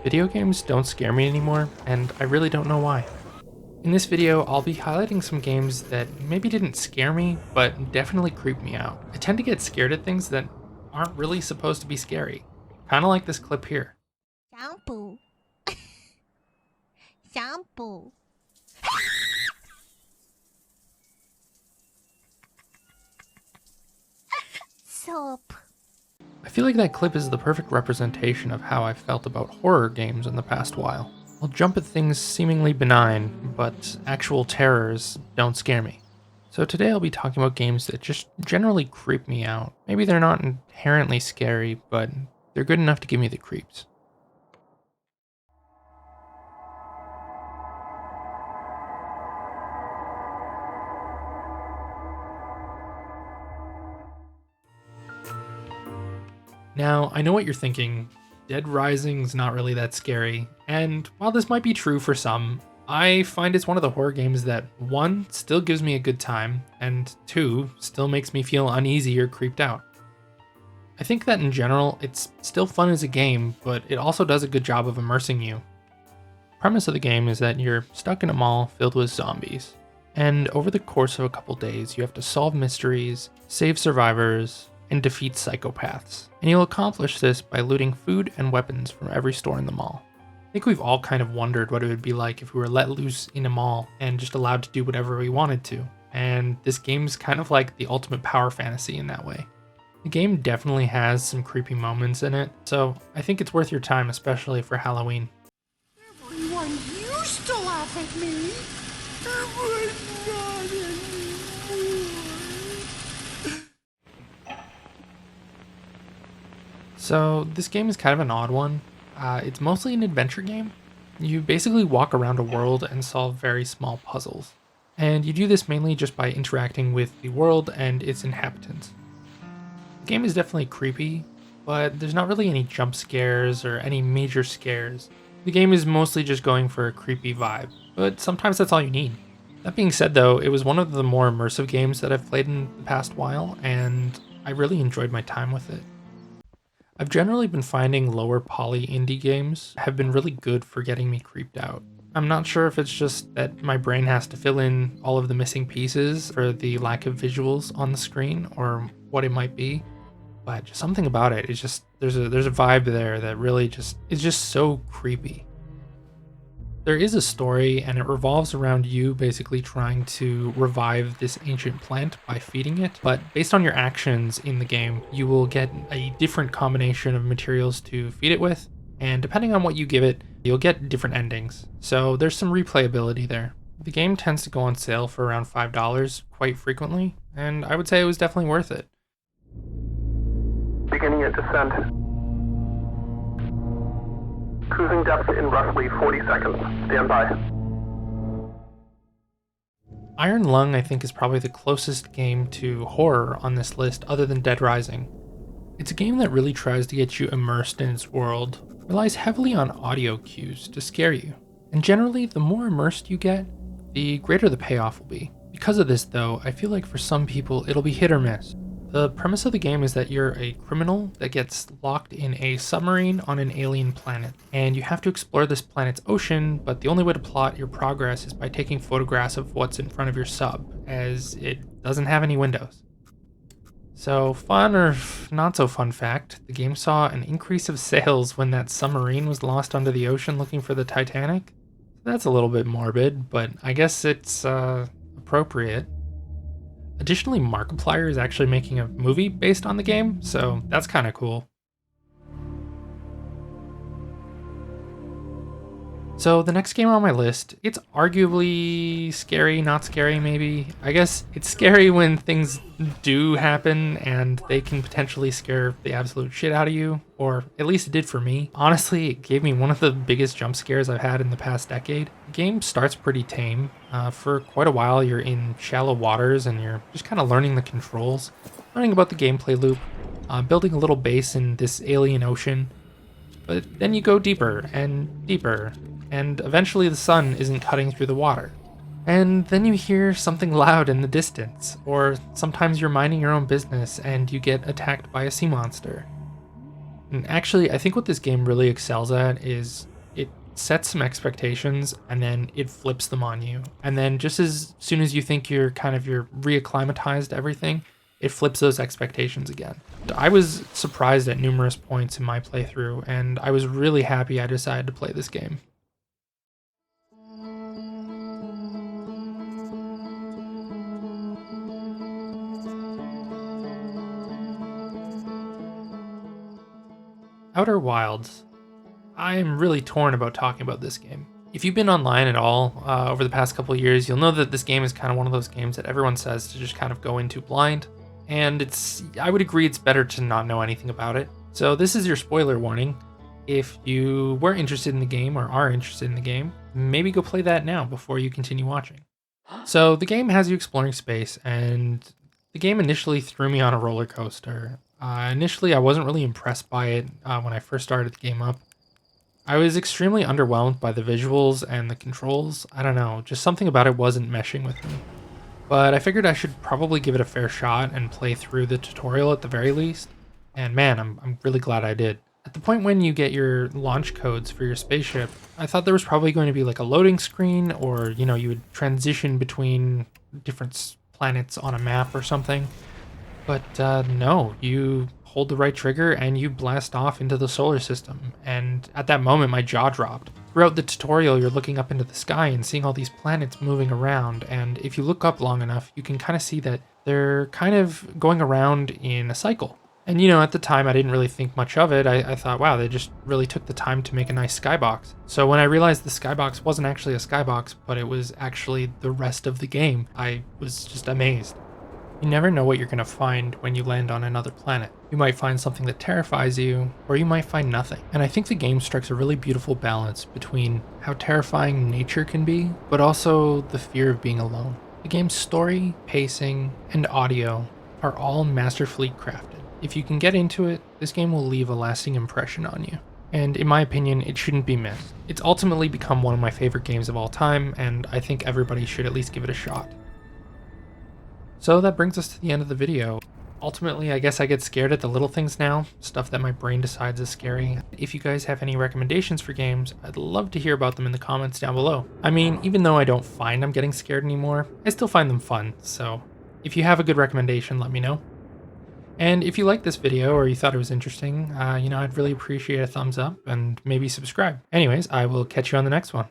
Video games don't scare me anymore, and I really don't know why. In this video, I'll be highlighting some games that maybe didn't scare me, but definitely creep me out. I tend to get scared at things that aren't really supposed to be scary. Kinda like this clip here. Shampoo. Shampoo. Soap. I feel like that clip is the perfect representation of how I felt about horror games in the past while. I'll jump at things seemingly benign, but actual terrors don't scare me. So today I'll be talking about games that just generally creep me out. Maybe they're not inherently scary, but they're good enough to give me the creeps. Now, I know what you're thinking. Dead Rising's not really that scary, and while this might be true for some, I find it's one of the horror games that 1. Still gives me a good time, and 2. Still makes me feel uneasy or creeped out. I think that in general, it's still fun as a game, but it also does a good job of immersing you. The premise of the game is that you're stuck in a mall filled with zombies, and over the course of a couple days, you have to solve mysteries, save survivors, and defeat psychopaths. And you'll accomplish this by looting food and weapons from every store in the mall. I think we've all kind of wondered what it would be like if we were let loose in a mall and just allowed to do whatever we wanted to. And this game's kind of like the ultimate power fantasy in that way. The game definitely has some creepy moments in it, so I think it's worth your time, especially for Halloween. Everyone used to laugh at me, but not anymore. So this game is kind of an odd one. It's mostly an adventure game. You basically walk around a world and solve very small puzzles. And you do this mainly just by interacting with the world and its inhabitants. The game is definitely creepy, but there's not really any jump scares or any major scares. The game is mostly just going for a creepy vibe, but sometimes that's all you need. That being said though, it was one of the more immersive games that I've played in the past while, and I really enjoyed my time with it. I've generally been finding lower poly indie games have been really good for getting me creeped out. I'm not sure if it's just that my brain has to fill in all of the missing pieces for the lack of visuals on the screen or what it might be, but just something about it is just there's a vibe there that really just is just so creepy. There is a story, and it revolves around you basically trying to revive this ancient plant by feeding it, but based on your actions in the game, you will get a different combination of materials to feed it with, and depending on what you give it, you'll get different endings. So there's some replayability there. The game tends to go on sale for around $5 quite frequently, and I would say it was definitely worth it. Beginning at descent. Cruising depth in roughly 40 seconds. Stand by. Iron Lung, I think, is probably the closest game to horror on this list other than Dead Rising. It's a game that really tries to get you immersed in its world, relies heavily on audio cues to scare you, and generally, the more immersed you get, the greater the payoff will be. Because of this though, I feel like for some people it'll be hit or miss. The premise of the game is that you're a criminal that gets locked in a submarine on an alien planet, and you have to explore this planet's ocean, but the only way to plot your progress is by taking photographs of what's in front of your sub, as it doesn't have any windows. So, fun or not so fun fact, the game saw an increase of sales when that submarine was lost under the ocean looking for the Titanic. That's a little bit morbid, but I guess it's appropriate. Additionally, Markiplier is actually making a movie based on the game, so that's kind of cool. So the next game on my list, it's arguably scary, not scary maybe. I guess it's scary when things do happen and they can potentially scare the absolute shit out of you, or at least it did for me. Honestly, it gave me one of the biggest jump scares I've had in the past decade. The game starts pretty tame. For quite a while you're in shallow waters and you're just kind of learning the controls, learning about the gameplay loop, building a little base in this alien ocean. But then you go deeper and deeper, and eventually the sun isn't cutting through the water. And then you hear something loud in the distance, or sometimes you're minding your own business and you get attacked by a sea monster. And actually, I think what this game really excels at is sets some expectations and then it flips them on you. And then just as soon as you think you're reacclimatized to everything, it flips those expectations again. I was surprised at numerous points in my playthrough, and I was really happy I decided to play this game. Outer Wilds. I'm really torn about talking about this game. If you've been online at all over the past couple of years, you'll know that this game is kind of one of those games that everyone says to just kind of go into blind. And I would agree it's better to not know anything about it. So this is your spoiler warning. If you were interested in the game or are interested in the game, maybe go play that now before you continue watching. So the game has you exploring space, and the game initially threw me on a roller coaster. Initially, I wasn't really impressed by it when I first started the game up. I was extremely underwhelmed by the visuals and the controls. I don't know, just something about it wasn't meshing with me. But I figured I should probably give it a fair shot and play through the tutorial at the very least. And man, I'm really glad I did. At the point when you get your launch codes for your spaceship, I thought there was probably going to be like a loading screen, or you would transition between different planets on a map or something. But no, you hold the right trigger and you blast off into the solar system. And at that moment, my jaw dropped. Throughout the tutorial, you're looking up into the sky and seeing all these planets moving around. And if you look up long enough, you can kind of see that they're kind of going around in a cycle. And at the time, I didn't really think much of it. I thought, wow, they just really took the time to make a nice skybox. So when I realized the skybox wasn't actually a skybox, but it was actually the rest of the game, I was just amazed. You never know what you're going to find when you land on another planet. You might find something that terrifies you, or you might find nothing. And I think the game strikes a really beautiful balance between how terrifying nature can be, but also the fear of being alone. The game's story, pacing, and audio are all masterfully crafted. If you can get into it, this game will leave a lasting impression on you. And in my opinion, it shouldn't be missed. It's ultimately become one of my favorite games of all time, and I think everybody should at least give it a shot. So that brings us to the end of the video. Ultimately, I guess I get scared at the little things now, stuff that my brain decides is scary. If you guys have any recommendations for games, I'd love to hear about them in the comments down below. I mean, even though I don't find I'm getting scared anymore, I still find them fun, so if you have a good recommendation, let me know. And if you liked this video or you thought it was interesting, I'd really appreciate a thumbs up and maybe subscribe. Anyways, I will catch you on the next one.